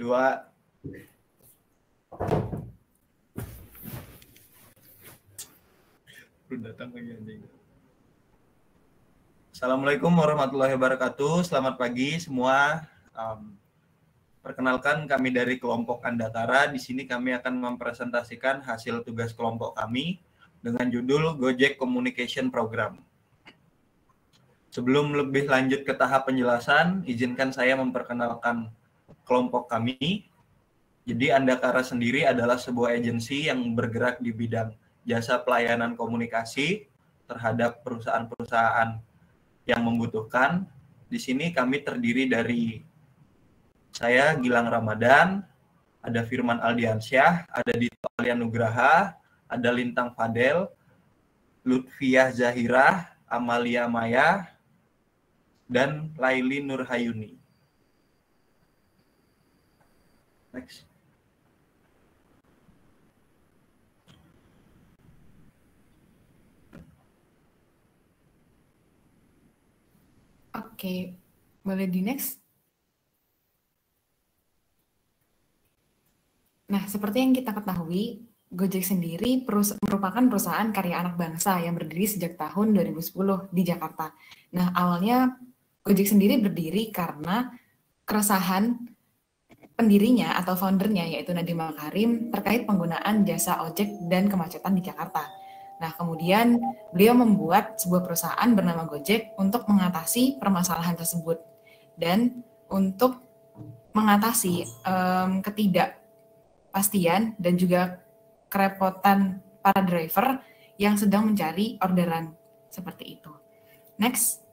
2. Belum datang lagi anjing. Assalamualaikum warahmatullahi wabarakatuh. Selamat pagi semua. Perkenalkan, kami dari kelompok Andatara. Di sini kami akan mempresentasikan hasil tugas kelompok kami dengan judul Gojek Communication Program. Sebelum lebih lanjut ke tahap penjelasan, izinkan saya memperkenalkan kelompok kami. Jadi Andatara sendiri adalah sebuah agensi yang bergerak di bidang jasa pelayanan komunikasi terhadap perusahaan-perusahaan yang membutuhkan. Di sini kami terdiri dari saya Gilang Ramadan, ada Firman Aldiansyah, ada Dito Alianugraha, ada Lintang Fadel, Lutfiah Zahirah, Amalia Maya, dan Laili Nurhayuni. Next. Oke, boleh di next? Nah, seperti yang kita ketahui, Gojek sendiri merupakan perusahaan karya anak bangsa yang berdiri sejak tahun 2010 di Jakarta. Nah, awalnya Gojek sendiri berdiri karena keresahan pendirinya atau foundernya, yaitu Nadiem Makarim, terkait penggunaan jasa ojek dan kemacetan di Jakarta. Nah, kemudian beliau membuat sebuah perusahaan bernama Gojek untuk mengatasi permasalahan tersebut dan untuk mengatasi ketidakpastian dan juga kerepotan para driver yang sedang mencari orderan seperti itu. Next.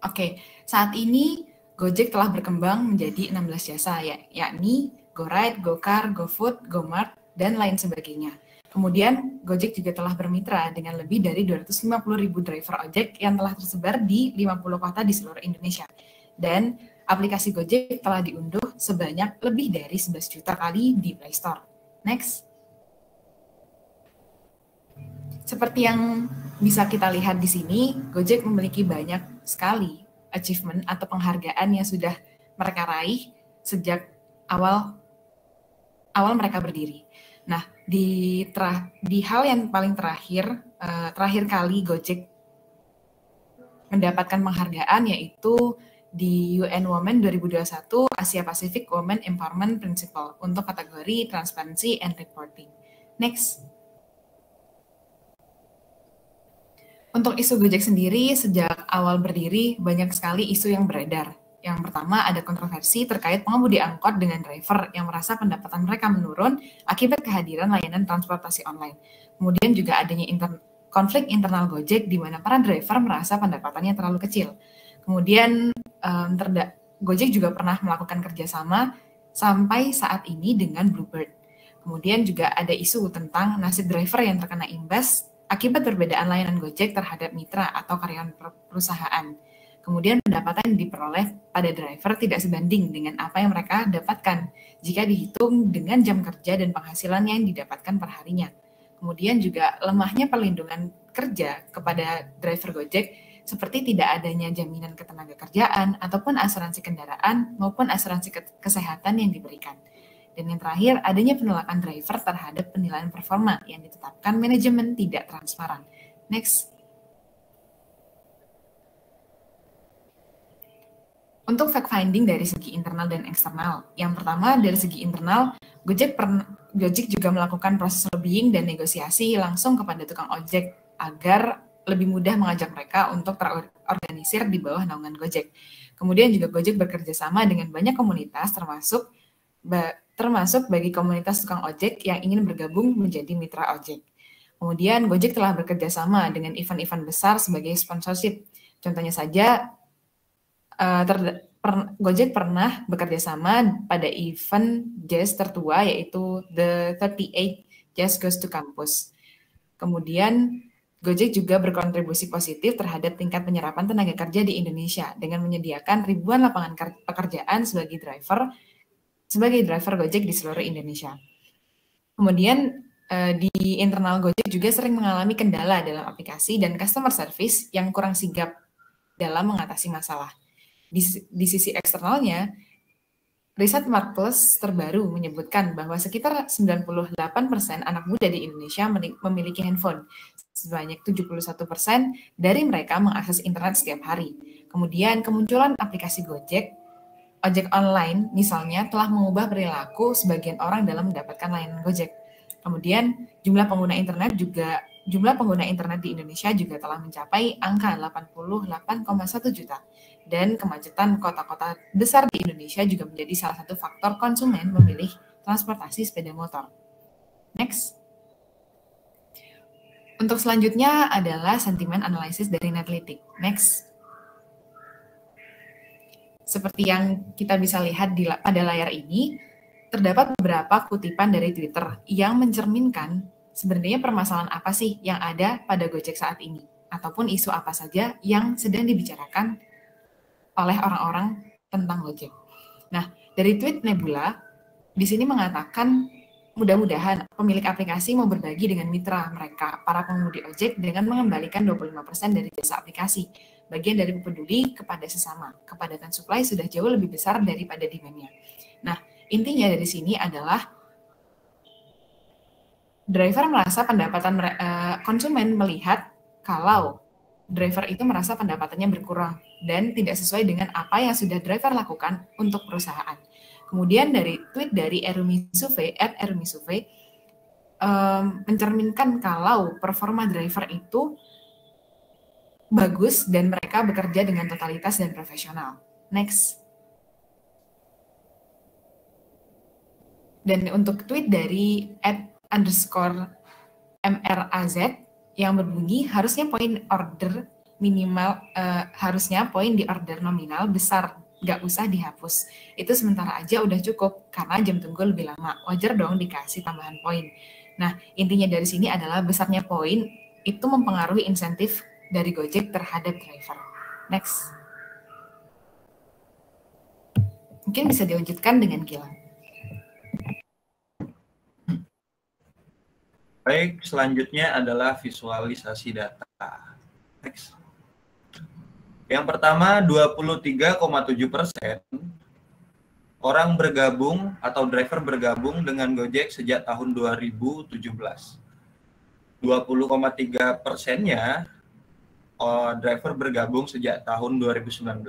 Oke, saat ini Gojek telah berkembang menjadi 16 jasa, yakni GoRide, GoCar, GoFood, GoMart, dan lain sebagainya. Kemudian, Gojek juga telah bermitra dengan lebih dari 250.000 driver ojek yang telah tersebar di 50 kota di seluruh Indonesia. Dan aplikasi Gojek telah diunduh sebanyak lebih dari 11 juta kali di Play Store. Next. Seperti yang bisa kita lihat di sini, Gojek memiliki banyak sekali achievement atau penghargaan yang sudah mereka raih sejak awal mereka berdiri. Nah, di hal yang paling terakhir kali Gojek mendapatkan penghargaan yaitu di UN Women 2021 Asia Pacific Women Empowerment Principle untuk kategori Transparency and Reporting. Next. Untuk isu Gojek sendiri, sejak awal berdiri, banyak sekali isu yang beredar. Yang pertama, ada kontroversi terkait pengemudi angkot dengan driver yang merasa pendapatan mereka menurun akibat kehadiran layanan transportasi online. Kemudian juga adanya konflik internal Gojek di mana para driver merasa pendapatannya terlalu kecil. Kemudian, Gojek juga pernah melakukan kerjasama sampai saat ini dengan Bluebird. Kemudian juga ada isu tentang nasib driver yang terkena imbas akibat perbedaan layanan Gojek terhadap mitra atau karyawan perusahaan. Kemudian pendapatan yang diperoleh pada driver tidak sebanding dengan apa yang mereka dapatkan jika dihitung dengan jam kerja dan penghasilan yang didapatkan per harinya. Kemudian juga lemahnya perlindungan kerja kepada driver Gojek seperti tidak adanya jaminan ketenagakerjaan ataupun asuransi kendaraan maupun asuransi kesehatan yang diberikan. Dan yang terakhir, adanya penolakan driver terhadap penilaian performa yang ditetapkan manajemen tidak transparan. Next. Untuk fact-finding dari segi internal dan eksternal. Yang pertama, dari segi internal, Gojek juga melakukan proses lobbying dan negosiasi langsung kepada tukang ojek agar lebih mudah mengajak mereka untuk terorganisir di bawah naungan Gojek. Kemudian juga Gojek bekerja sama dengan banyak komunitas termasuk bagi komunitas tukang ojek yang ingin bergabung menjadi mitra ojek. Kemudian Gojek telah bekerja sama dengan event-event besar sebagai sponsorship. Contohnya saja, Gojek pernah bekerja sama pada event jazz tertua yaitu The 38 Jazz Goes to Campus. Kemudian Gojek juga berkontribusi positif terhadap tingkat penyerapan tenaga kerja di Indonesia dengan menyediakan ribuan lapangan pekerjaan sebagai driver Gojek di seluruh Indonesia. Kemudian di internal Gojek juga sering mengalami kendala dalam aplikasi dan customer service yang kurang sigap dalam mengatasi masalah. Di sisi eksternalnya, Riset Marplus terbaru menyebutkan bahwa sekitar 98% anak muda di Indonesia memiliki handphone. Sebanyak 71% dari mereka mengakses internet setiap hari. Kemudian kemunculan aplikasi Gojek, ojek online misalnya telah mengubah perilaku sebagian orang dalam mendapatkan layanan Gojek. Kemudian jumlah pengguna internet di Indonesia juga telah mencapai angka 88,1 juta. Dan kemacetan kota-kota besar di Indonesia juga menjadi salah satu faktor konsumen memilih transportasi sepeda motor. Next. Untuk selanjutnya adalah sentimen analisis dari Netlytic. Next. Seperti yang kita bisa lihat pada layar ini, terdapat beberapa kutipan dari Twitter yang mencerminkan sebenarnya permasalahan apa sih yang ada pada Gojek saat ini, ataupun isu apa saja yang sedang dibicarakan oleh orang-orang tentang Gojek. Nah, dari tweet Nebula, di sini mengatakan mudah-mudahan pemilik aplikasi mau berbagi dengan mitra mereka, para pengemudi ojek, dengan mengembalikan 25% dari jasa aplikasi. Bagian dari peduli kepada sesama. Kepadatan supply sudah jauh lebih besar daripada demand-nya. Nah, intinya dari sini adalah driver merasa pendapatan konsumen melihat kalau driver itu merasa pendapatannya berkurang dan tidak sesuai dengan apa yang sudah driver lakukan untuk perusahaan. Kemudian dari tweet dari Erumi Survey, mencerminkan kalau performa driver itu bagus dan mereka bekerja dengan totalitas dan profesional. Next. Dan untuk tweet dari @_MRAZ yang berbunyi harusnya poin order minimal, harusnya poin di order nominal besar, nggak usah dihapus. Itu sementara aja udah cukup karena jam tunggu lebih lama. Wajar dong dikasih tambahan poin. Nah, intinya dari sini adalah besarnya poin itu mempengaruhi insentif dari Gojek terhadap driver. Next. Mungkin bisa dilanjutkan dengan Gilang. Baik, selanjutnya adalah visualisasi data. Next. Yang pertama, 23,7% orang bergabung atau driver bergabung dengan Gojek sejak tahun 2017. 20,3%-nya driver bergabung sejak tahun 2019.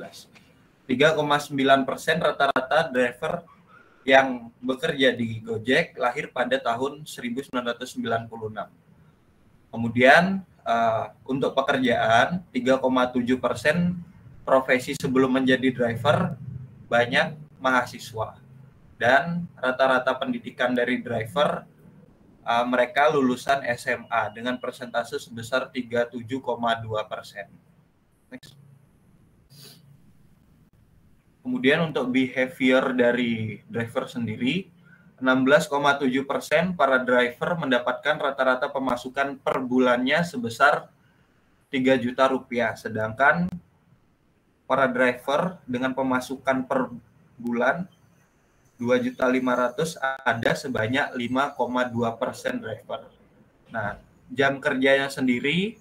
3,9% rata-rata driver yang bekerja di Gojek lahir pada tahun 1996. Kemudian untuk pekerjaan 3,7% profesi sebelum menjadi driver banyak mahasiswa, dan rata-rata pendidikan dari driver mereka lulusan SMA dengan persentase sebesar 37,2%. Next. Kemudian untuk behavior dari driver sendiri, 16,7% para driver mendapatkan rata-rata pemasukan per bulannya sebesar 3 juta rupiah, sedangkan para driver dengan pemasukan per bulan 2.500.000 ada sebanyak 5,2% driver. Nah, jam kerjanya sendiri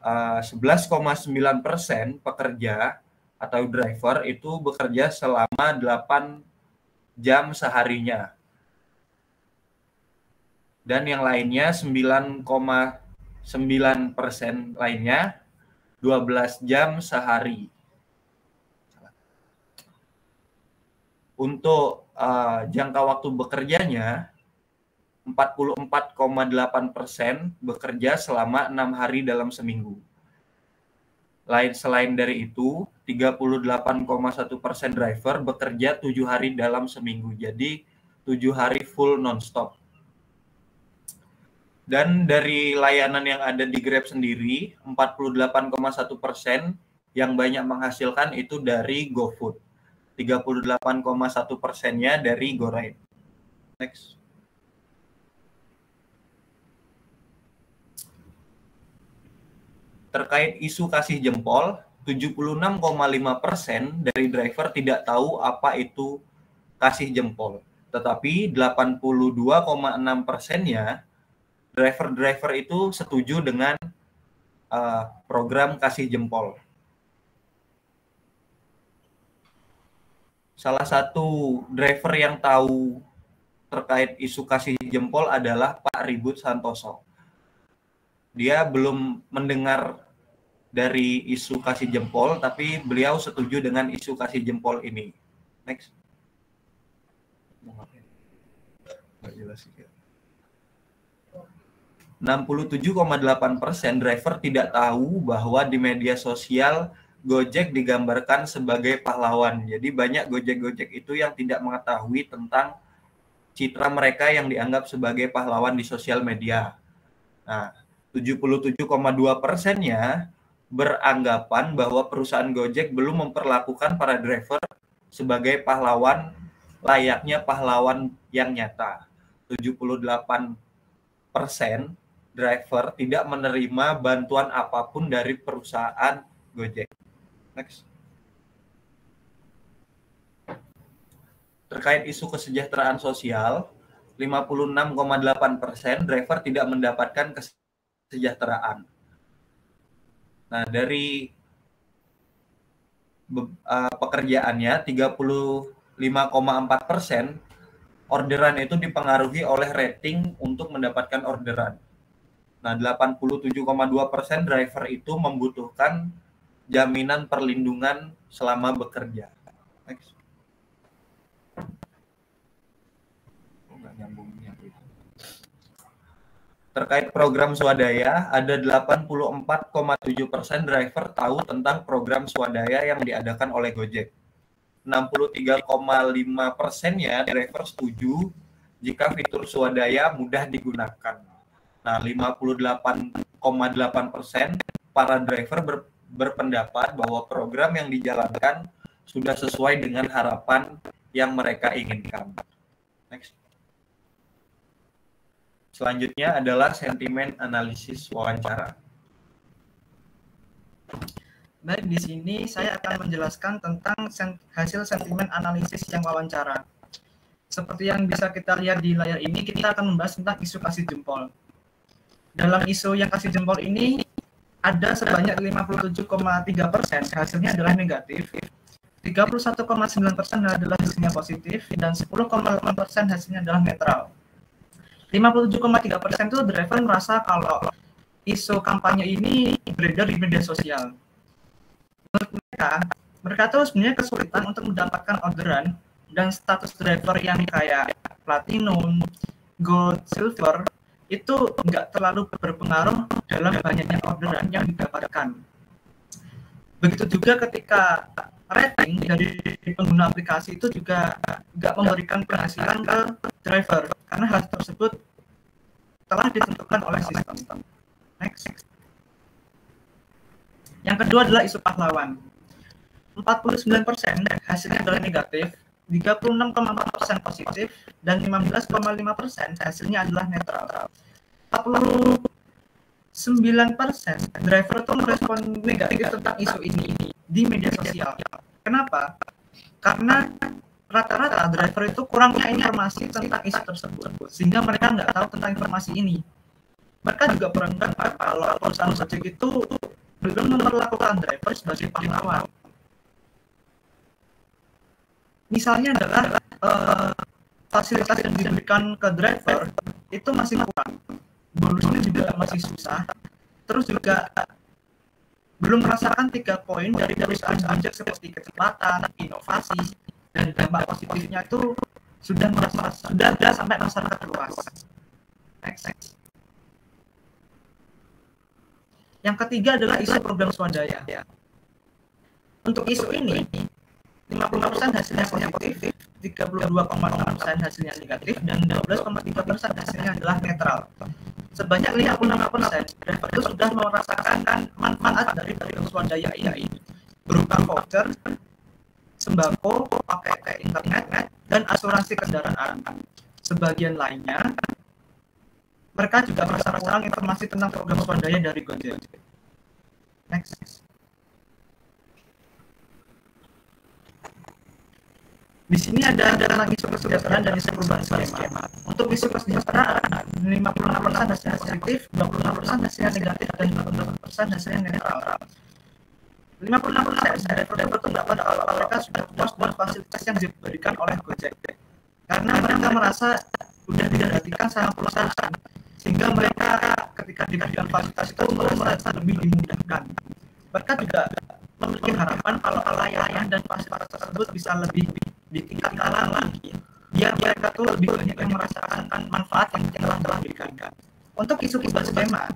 11,9% pekerja atau driver itu bekerja selama 8 jam seharinya. Dan yang lainnya 9,9% lainnya 12 jam sehari. Untuk jangka waktu bekerjanya 44,8% bekerja selama 6 hari dalam seminggu. Selain dari itu, 38,1% driver bekerja 7 hari dalam seminggu. Jadi 7 hari full non-stop. Dan dari layanan yang ada di Grab sendiri, 48,1% yang banyak menghasilkan itu dari GoFood. 38,1%-nya dari GoRide. Next. Terkait isu kasih jempol, 76,5% dari driver tidak tahu apa itu kasih jempol. Tetapi 82,6%-nya driver-driver itu setuju dengan program kasih jempol. salah satu driver yang tahu terkait isu kasih jempol adalah Pak Ribut Santoso. Dia belum mendengar dari isu kasih jempol, tapi beliau setuju dengan isu kasih jempol ini. Next. 67,8% driver tidak tahu bahwa di media sosial Gojek digambarkan sebagai pahlawan. Jadi banyak Gojek-Gojek itu yang tidak mengetahui tentang citra mereka yang dianggap sebagai pahlawan di sosial media. Nah, 77,2%-nya beranggapan bahwa perusahaan Gojek belum memperlakukan para driver sebagai pahlawan layaknya pahlawan yang nyata. 78% driver tidak menerima bantuan apapun dari perusahaan Gojek. Next. Terkait isu kesejahteraan sosial, 56,8% driver tidak mendapatkan kesejahteraan. Nah, dari pekerjaannya 35,4% orderan itu dipengaruhi oleh rating untuk mendapatkan orderan. Nah, 87,2% driver itu membutuhkan jaminan perlindungan selama bekerja. Next. Terkait program swadaya, ada 84,7% driver tahu tentang program swadaya yang diadakan oleh Gojek. 63,5%-nya driver setuju jika fitur swadaya mudah digunakan. Nah, 58,8% para driver berpendapat bahwa program yang dijalankan sudah sesuai dengan harapan yang mereka inginkan. Next. Selanjutnya adalah sentimen analisis wawancara. Baik, di sini saya akan menjelaskan tentang hasil sentimen analisis yang wawancara. Seperti yang bisa kita lihat di layar ini, kita akan membahas tentang isu kasih jempol. Dalam isu yang kasih jempol ini, ada sebanyak 57,3% hasilnya adalah negatif, 31,9% adalah hasilnya positif, dan 10,8% hasilnya adalah netral. 57,3% itu driver merasa kalau isu kampanye ini beredar di media sosial. Menurut mereka tuh sebenarnya kesulitan untuk mendapatkan orderan, dan status driver yang kayak platinum, gold, silver itu nggak terlalu berpengaruh dalam banyaknya orderan yang didapatkan. Begitu juga ketika rating dari pengguna aplikasi itu juga nggak memberikan penghasilan ke driver, karena hal tersebut telah ditentukan oleh sistem. Next. Yang kedua adalah isu pahlawan. 49% hasilnya adalah negatif, 36,4% positif, dan 15,5% hasilnya adalah netral. 49% driver itu merespon negatif tentang isu ini di media sosial. Kenapa? Karena rata-rata driver itu kurangnya informasi tentang isu tersebut, sehingga mereka nggak tahu tentang informasi ini. Mereka juga beranggapan kalau perusahaan Gojek itu belum memperlakukan driver sebagai pahlawan. Misalnya adalah fasilitas yang diberikan ke driver itu masih kurang, bonusnya juga masih susah, terus juga belum merasakan 3 poin dari perusahaan Gojek seperti kecepatan, inovasi, dan dampak positifnya itu sudah ada sampai masyarakat luas. Next. Yang ketiga adalah isu program swadaya. Untuk isu ini 50% hasilnya positif, 32,6% hasilnya negatif, dan 12,3% hasilnya adalah netral. Sebanyak 56% driver itu sudah merasakan manfaat dari program swadaya ini berupa voucher, sembako, paket internet, dan asuransi kendaraan. Sebagian lainnya, mereka juga merasa kurang informasi tentang program swadaya dari Gojek. Next. Di sini ada tentang isu kesejahteraan dan isu perubahan skema. Untuk isu kesejahteraan, 56% hasilnya positif, 26% hasilnya negatif, dan 28% hasilnya netral. 56% driver berpendapat kalau mereka sudah puas dengan fasilitas yang diberikan oleh Gojek. Karena mereka merasa sudah diperhatikan sama perusahaan, sehingga mereka ketika diberikan fasilitas itu merasa lebih dimudahkan. Mereka juga memiliki harapan kalau layanan dan fasilitas tersebut bisa lebih ditingkatkan lagi, biar mereka tuh lebih banyak yang merasakan manfaat yang telah diberikan. Untuk isu skema,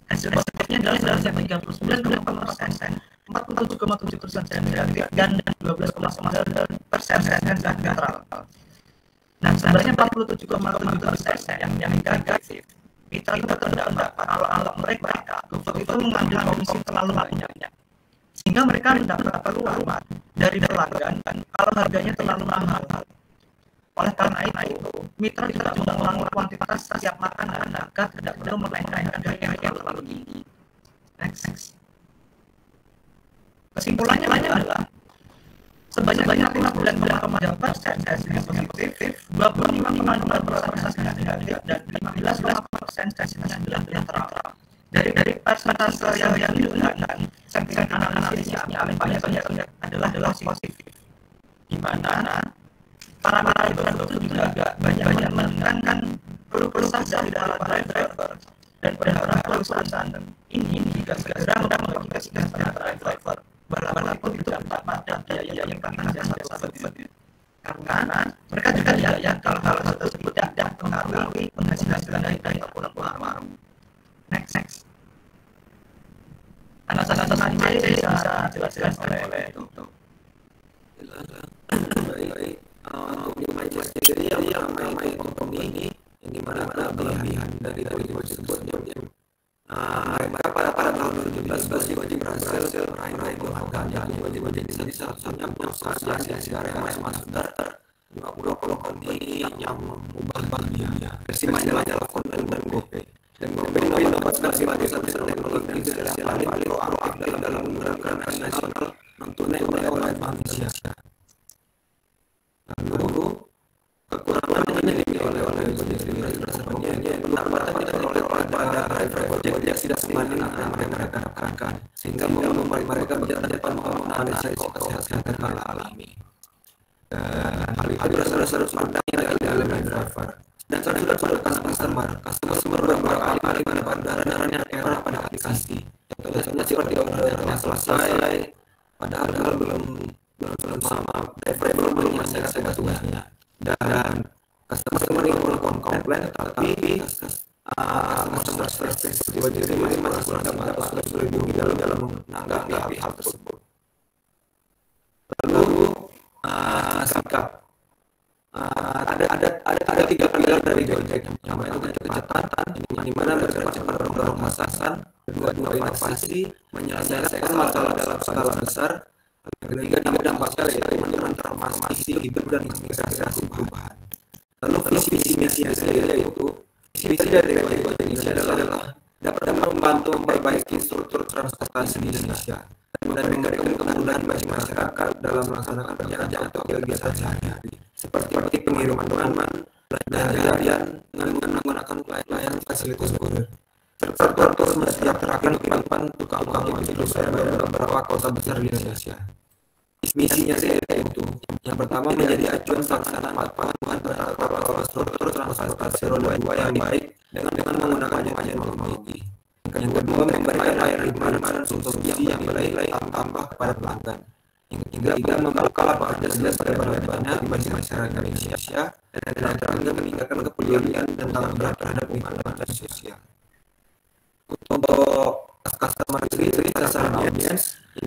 hasil positifnya adalah 39,5%, 47,7% negatif, dan 12,9% netral. Nah, sebenarnya 47,7% yang negatif itu terdapat kalau mereka itu mengambil komisi terlalu banyak, sehingga mereka mendapat peluang dari pelanggan kalau harganya terlalu mahal. Oleh karena itu, mitra juga mengurangi kuantitas setiap makanan agar tidak perlu menaikkan harga yang terlalu tinggi. Next. Kesimpulannya adalah sebanyak 59,8% hasilnya positif, 25,2% hasilnya negatif, dan 15,4% hasilnya netral. Dari persentase yang digunakan, sentimen analisisnya paling banyak adalah positif, di mana para driver itu juga banyak menekankan keluh saja dari para driver, dan berharap perusahaan ini juga segera mengaplikasikan para driver walaupun tidak pada biaya yang paling jasa tersebut, karena mereka juga yakin kalau hal tersebut tidak mempengaruhi penghasilan dari pengeluaran. Next. Alasan-alasan ini bisa dijelaskan oleh Dr. Baik. Untuk di Maja sendiri yang ramai kompromi ini, yang dimana kelebihan dari tersebut, mereka pada tahun 2017 wajib berhasil meraih penghargaan yang wajib menjadi satu-satunya perusahaan yang sekarang masuk daftar 20 company yang mengubah dunia. Versi majalah konten dan GoPay. Dan GoPay dapat sebagai satu teknologi yang paling proaktif dalam menggerakkan nasional non-tunai oleh manusia. Lalu kekurangan yang dimiliki oleh berdasarkannya pendapatan tidak diperoleh pada driver Gojek yang tidak sebanding dengan yang mereka dapatkan, sehingga membuat mereka dapat mengalami resiko kesehatan yang alami. Dan hal itu dasar pandang yang dalam driver. Dan sudah customer beberapa kali mendapat darah yang error pada aplikasi. Contohnya seperti ordernya selesai, padahal belum sama driver belum menyelesaikan tugasnya, dan customer yang komplain, tapi customer service tiba-tiba masih kurang dapat sulit dalam menanggapi hal tersebut. Lalu sikap, ada 3 pilar dari Gojek, yang pertama itu kecepatan, di mana bergerak cepat mendorong masakan, kedua inovasi, menyelesaikan masalah dalam skala besar, ketiga dampaknya dari transformasi hidup dan integrasi perubahan. Lalu visi misi yaitu visi dari Gojek Indonesia adalah dapat membantu memperbaiki struktur transportasi di Indonesia dan memberikan kemudahan bagi masyarakat dalam melaksanakan perjalanan atau kegiatan sehari-hari, seperti pengiriman dokumen, belanja dengan menggunakan layanan fasilitas kurir, serta terus mensejahterakan kehidupan tukang ojek di beberapa kota besar di Indonesia. Misinya yaitu yang pertama menjadi acuan pelaksanaan antara struktur transportasi roda 2 yang baik dengan menggunakan teknologi. Yang kedua, memberikan layanan solusi yang nilai tambah kepada pelanggan. Yang ketiga, membuka lapangan kerja sebanyak bagi masyarakat Indonesia, dan yang terakhir meningkatkan kepedulian dan tanggung jawab terhadap lingkungan dan sosial. Untuk customer service sasaran audiens,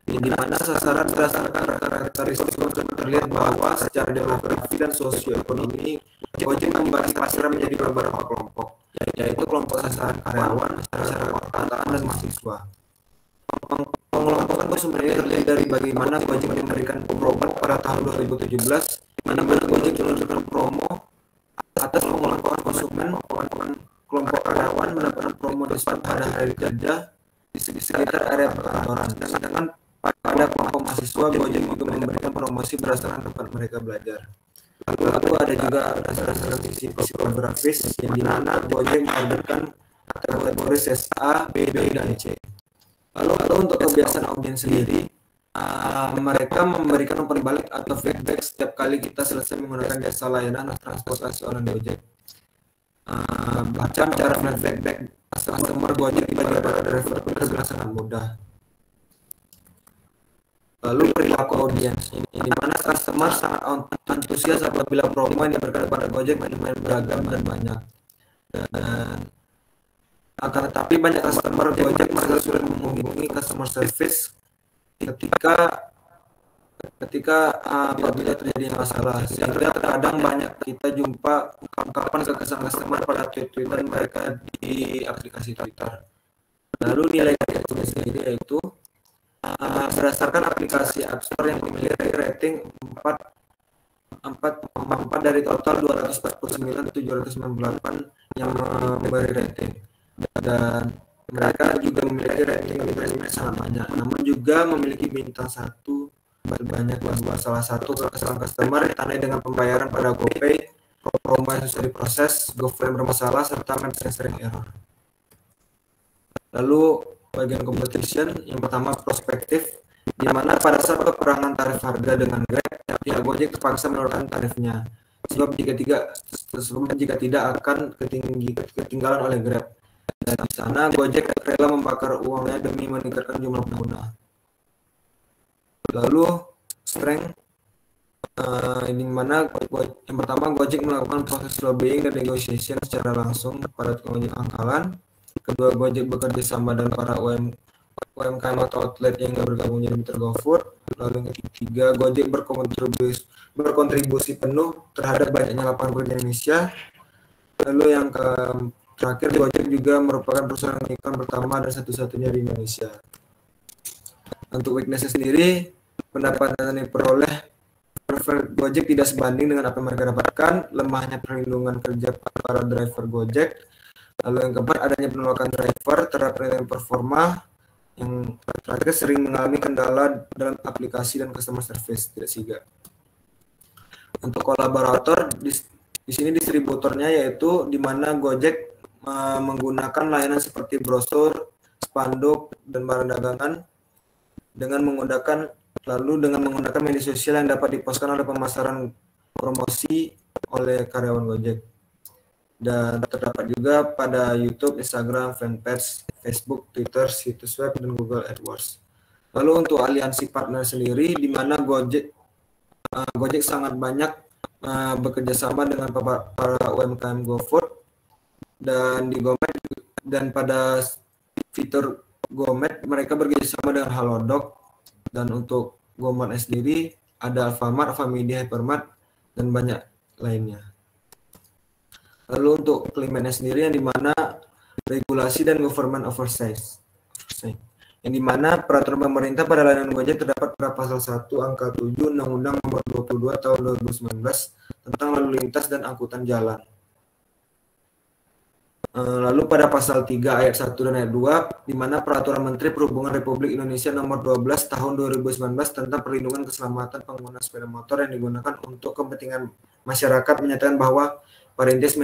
di mana sasaran berdasarkan karakteristik terlihat bahwa secara demografi dan sosioekonomi Gojek membagi pasar menjadi beberapa kelompok, yaitu kelompok sasaran karyawan, masyarakat perkantoran, dan mahasiswa. Pengelompokan itu sebenarnya terlihat dari bagaimana Gojek memberikan promo pada tahun 2017, di mana Gojek menunjukkan promo atas pengelompokan konsumen, kelompok karyawan mendapatkan promo diskon pada hari kerja di sekitar area perkantoran, sedangkan pada kelompok mahasiswa Gojek juga memberikan promosi berdasarkan tempat mereka belajar. Lalu ada juga berdasarkan sisi geografis, yang dimana Gojek menawarkan kategori A, B, dan C. Lalu untuk kebiasaan audiens sendiri, mereka memberikan umpan balik atau feedback setiap kali kita selesai menggunakan jasa layanan transportasi online Gojek. Bahkan cara feedback customer Gojek bagi para driver pun terbilang sangat mudah. Lalu perilaku audiens, di mana customer sangat antusias apabila promo yang diberikan pada Gojek beragam dan banyak. Dan akan tetapi banyak customer Gojek merasa sulit menghubungi customer service ketika apabila terjadi masalah, sehingga terkadang banyak kita jumpa ungkapan kekesalan customer pada tweet-tweetan mereka di aplikasi Twitter. Lalu nilai rating sendiri yaitu berdasarkan aplikasi App Store yang memiliki rating 4,4 dari total 249.798 yang memberi rating, dan mereka juga memiliki rating yang sangat banyak, namun juga memiliki bintang 1 banyak. Salah satu kesalahan customer ditandai dengan pembayaran pada GoPay, promo yang susah diproses, GoFrame bermasalah, serta maps yang sering error. Lalu bagian competition, yang pertama prospektif, di mana pada saat peperangan tarif harga dengan Grab, pihak Gojek terpaksa menurunkan tarifnya, sebab jika tidak akan ketinggalan oleh Grab. Dan di sana Gojek rela membakar uangnya demi meningkatkan jumlah pengguna. Lalu strength, ini mana yang pertama Gojek melakukan proses lobbying dan negotiation secara langsung pada tukang ojek pangkalan. Kedua, Gojek bekerja sama dengan para UMKM atau outlet yang bergabung jadi mitra GoFood. Lalu yang ketiga, Gojek berkontribusi penuh terhadap banyaknya lapangan kerja Indonesia. Lalu yang terakhir, Gojek juga merupakan perusahaan unicorn pertama dan satu-satunya di Indonesia. Untuk weakness sendiri, pendapatan yang diperoleh Gojek tidak sebanding dengan apa yang mereka dapatkan, lemahnya perlindungan kerja para driver Gojek. Lalu yang keempat, adanya penolakan driver terhadap penilaian performa. Yang terakhir, sering mengalami kendala dalam aplikasi dan customer service tidak sigap. Untuk kolaborator, di sini distributornya yaitu di mana Gojek menggunakan layanan seperti brosur, spanduk, dan barang dagangan dengan menggunakan media sosial yang dapat dipostkan oleh pemasaran promosi oleh karyawan Gojek. Dan terdapat juga pada YouTube, Instagram, fanpage, Facebook, Twitter, situs web, dan Google AdWords. Lalu untuk aliansi partner sendiri, di mana Gojek sangat banyak bekerja sama dengan para UMKM GoFood dan di Gomed, dan pada fitur Gomed mereka bekerja sama dengan Halodoc, dan untuk Gomart sendiri ada Alfamart, Alfamidi, Hypermart, dan banyak lainnya. Lalu untuk Climate sendiri, yang dimana regulasi dan government oversight, yang dimana peraturan pemerintah pada layanan Gojek terdapat pada pasal 1 angka 7 Undang-Undang Nomor 22 Tahun 2019 tentang lalu lintas dan angkutan jalan. Lalu pada pasal 3 ayat 1 dan ayat 2, di mana peraturan Menteri Perhubungan Republik Indonesia Nomor 12 Tahun 2019 tentang perlindungan keselamatan pengguna sepeda motor yang digunakan untuk kepentingan masyarakat menyatakan bahwa perintis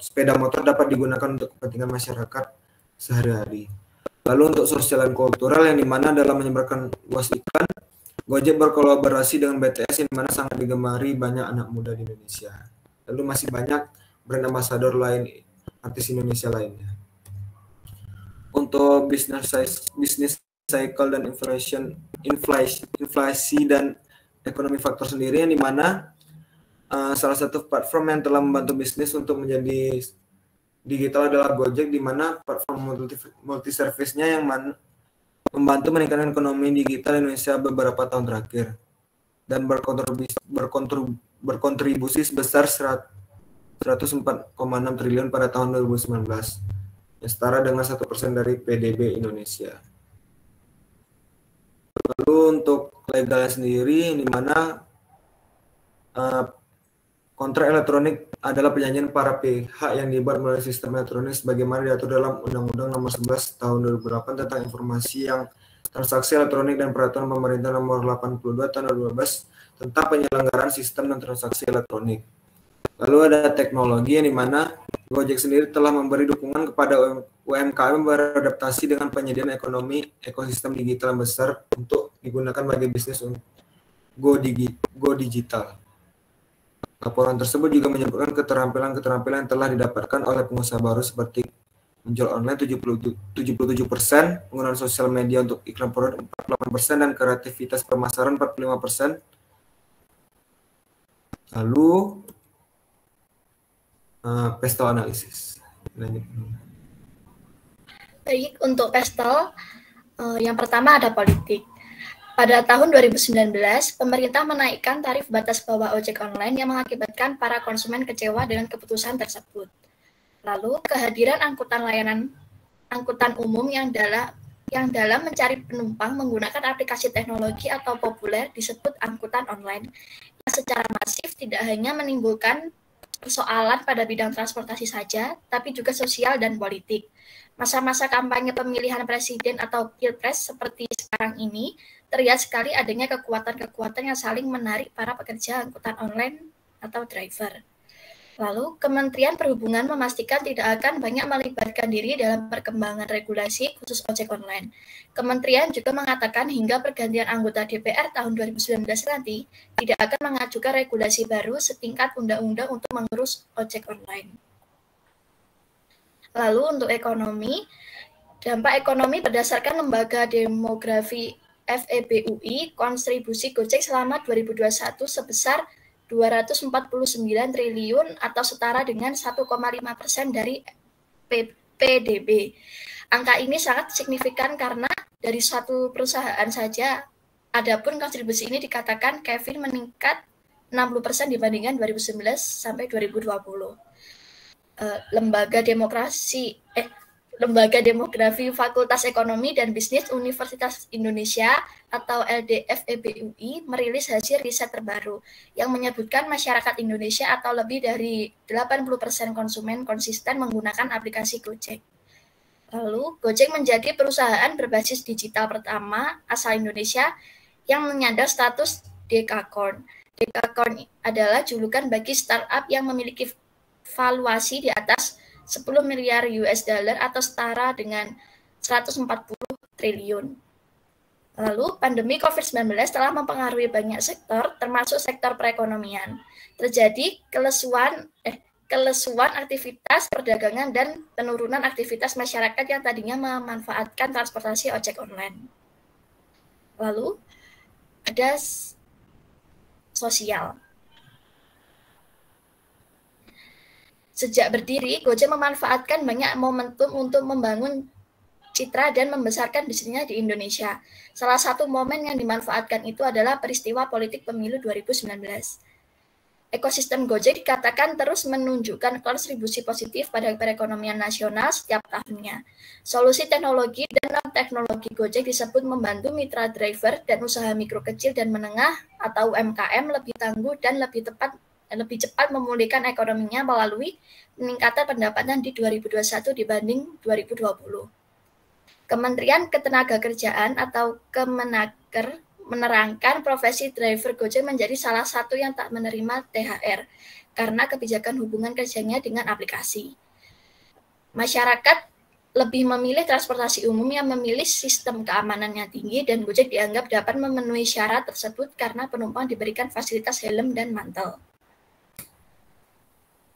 sepeda motor dapat digunakan untuk kepentingan masyarakat sehari-hari. Lalu untuk sosial dan kultural, yang dimana dalam menyebarkan luas iklan, Gojek berkolaborasi dengan BTS yang dimana sangat digemari banyak anak muda di Indonesia. Lalu masih banyak brand ambassador lain, artis Indonesia lainnya. Untuk bisnis cycle dan inflasi dan ekonomi faktor sendiri, yang dimana salah satu platform yang telah membantu bisnis untuk menjadi digital adalah Gojek, di mana platform multi service-nya yang membantu meningkatkan ekonomi digital Indonesia beberapa tahun terakhir dan berkontribusi sebesar 104,6 triliun pada tahun 2019, yang setara dengan 1% dari PDB Indonesia. Lalu untuk legalnya sendiri, di mana kontrak elektronik adalah perjanjian para pihak yang dibuat melalui sistem elektronik sebagaimana diatur dalam Undang-Undang Nomor 11 Tahun 2008 tentang informasi yang transaksi elektronik dan Peraturan Pemerintah Nomor 82 Tahun 2012 tentang penyelenggaraan sistem dan transaksi elektronik. Lalu ada teknologi yang dimana Gojek sendiri telah memberi dukungan kepada UMKM beradaptasi dengan penyediaan ekonomi ekosistem digital yang besar untuk digunakan bagi bisnis go digital. Laporan tersebut juga menyebutkan keterampilan-keterampilan yang telah didapatkan oleh pengusaha baru seperti menjual online 77%, penggunaan sosial media untuk iklan produk 48%, dan kreativitas pemasaran 45%. Lalu pestal analisis. Baik, untuk pestal, yang pertama ada politik. Pada tahun 2019, pemerintah menaikkan tarif batas bawah ojek online yang mengakibatkan para konsumen kecewa dengan keputusan tersebut. Lalu, kehadiran angkutan umum yang dalam mencari penumpang menggunakan aplikasi teknologi atau populer disebut angkutan online, yang secara masif tidak hanya menimbulkan persoalan pada bidang transportasi saja, tapi juga sosial dan politik. Masa-masa kampanye pemilihan presiden atau pilpres seperti sekarang ini, terlihat sekali adanya kekuatan-kekuatan yang saling menarik para pekerja angkutan online atau driver. Lalu, Kementerian Perhubungan memastikan tidak akan banyak melibatkan diri dalam perkembangan regulasi khusus ojek online. Kementerian juga mengatakan hingga pergantian anggota DPR tahun 2019 nanti, tidak akan mengajukan regulasi baru setingkat undang-undang untuk mengurus ojek online. Lalu, untuk ekonomi, dampak ekonomi berdasarkan lembaga demografi FEBUI, kontribusi Gojek selama 2021 sebesar 249 triliun atau setara dengan 1,5% dari PDB. Angka ini sangat signifikan karena dari suatu perusahaan saja, adapun kontribusi ini dikatakan Kevin meningkat 60% dibandingkan 2019 sampai 2020. Lembaga Demografi Fakultas Ekonomi dan Bisnis Universitas Indonesia atau LDF EBUI merilis hasil riset terbaru yang menyebutkan masyarakat Indonesia atau lebih dari 80% konsumen konsisten menggunakan aplikasi Gojek. Lalu, Gojek menjadi perusahaan berbasis digital pertama asal Indonesia yang menyandang status Dekakorn. Dekakorn adalah julukan bagi startup yang memiliki valuasi di atas 10 miliar US dollar atau setara dengan 140 triliun. Lalu, pandemi COVID-19 telah mempengaruhi banyak sektor, termasuk sektor perekonomian. Terjadi kelesuan aktivitas perdagangan dan penurunan aktivitas masyarakat yang tadinya memanfaatkan transportasi ojek online. Lalu, ada sosial. Sejak berdiri, Gojek memanfaatkan banyak momentum untuk membangun citra dan membesarkan bisnisnya di Indonesia. Salah satu momen yang dimanfaatkan itu adalah peristiwa politik pemilu 2019. Ekosistem Gojek dikatakan terus menunjukkan kontribusi positif pada perekonomian nasional setiap tahunnya. Solusi teknologi dan non-teknologi Gojek disebut membantu mitra driver dan usaha mikro kecil dan menengah atau UMKM lebih tangguh dan lebih cepat memulihkan ekonominya melalui peningkatan pendapatan di 2021 dibanding 2020. Kementerian Ketenagakerjaan atau Kemenaker menerangkan profesi driver Gojek menjadi salah satu yang tak menerima THR karena kebijakan hubungan kerjanya dengan aplikasi. Masyarakat lebih memilih transportasi umum yang memilih sistem keamanan yang tinggi dan Gojek dianggap dapat memenuhi syarat tersebut karena penumpang diberikan fasilitas helm dan mantel.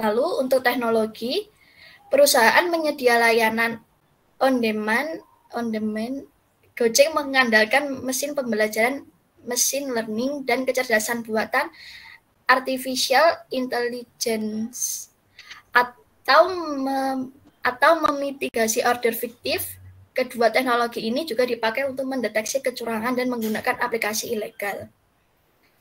Lalu untuk teknologi, perusahaan menyedia layanan on-demand, Gojek mengandalkan mesin pembelajaran, mesin learning, dan kecerdasan buatan artificial intelligence atau memitigasi order fiktif. Kedua teknologi ini juga dipakai untuk mendeteksi kecurangan dan menggunakan aplikasi ilegal.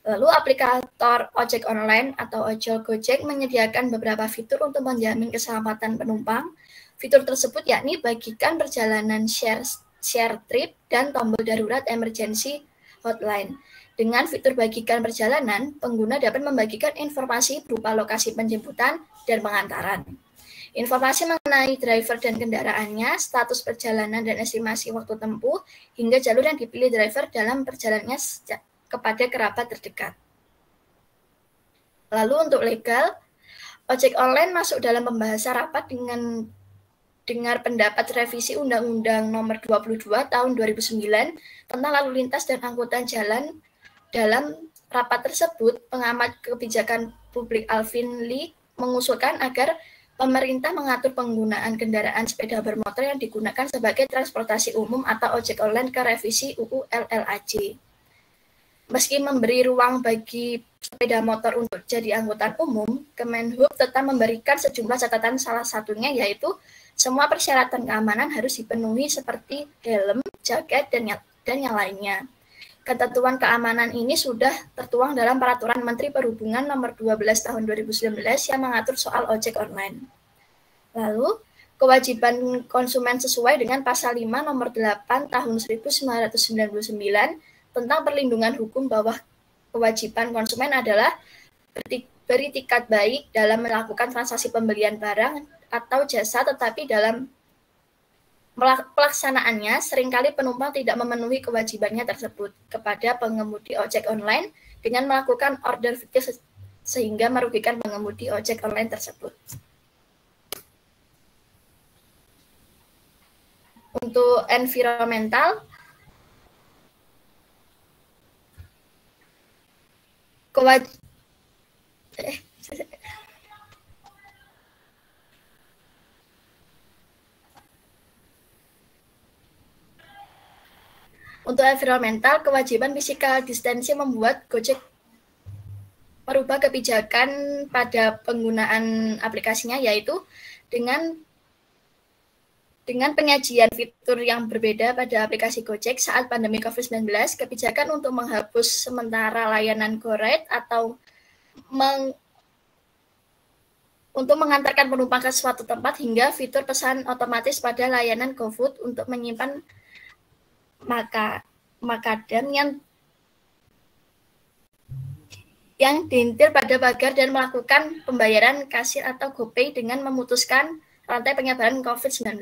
Lalu aplikator ojek online atau ojol Gojek menyediakan beberapa fitur untuk menjamin keselamatan penumpang. Fitur tersebut yakni bagikan perjalanan share trip dan tombol darurat emergency hotline. Dengan fitur bagikan perjalanan, pengguna dapat membagikan informasi berupa lokasi penjemputan dan pengantaran. Informasi mengenai driver dan kendaraannya, status perjalanan dan estimasi waktu tempuh, hingga jalur yang dipilih driver dalam perjalanannya kepada kerabat terdekat. Lalu untuk legal, Ojek online masuk dalam pembahasan rapat dengan dengar pendapat revisi Undang-Undang Nomor 22 Tahun 2009 tentang lalu lintas dan angkutan jalan. Dalam rapat tersebut, pengamat kebijakan publik Alvin Lee mengusulkan agar pemerintah mengatur penggunaan kendaraan sepeda bermotor yang digunakan sebagai transportasi umum atau ojek online ke revisi UU LLAJ. Meski memberi ruang bagi sepeda motor untuk jadi angkutan umum, Kemenhub tetap memberikan sejumlah catatan, salah satunya yaitu semua persyaratan keamanan harus dipenuhi seperti helm, jaket, dan yang lainnya. Ketentuan keamanan ini sudah tertuang dalam Peraturan Menteri Perhubungan Nomor 12 Tahun 2019 yang mengatur soal ojek online. Lalu, kewajiban konsumen sesuai dengan Pasal 5 Nomor 8 Tahun 1999 tentang perlindungan hukum bahwa kewajiban konsumen adalah beritikat baik dalam melakukan transaksi pembelian barang atau jasa, tetapi dalam pelaksanaannya seringkali penumpang tidak memenuhi kewajibannya tersebut kepada pengemudi ojek online dengan melakukan order fiktif sehingga merugikan pengemudi ojek online tersebut. Untuk environmental, Untuk environmental, kewajiban physical distancing membuat Gojek merubah kebijakan pada penggunaan aplikasinya, yaitu dengan penyajian fitur yang berbeda pada aplikasi Gojek saat pandemi COVID-19, kebijakan untuk menghapus sementara layanan GoRide atau untuk mengantarkan penumpang ke suatu tempat hingga fitur pesan otomatis pada layanan GoFood untuk menyimpan makadam yang diintil pada pagar dan melakukan pembayaran kasir atau GoPay dengan memutuskan rantai penyebaran COVID-19.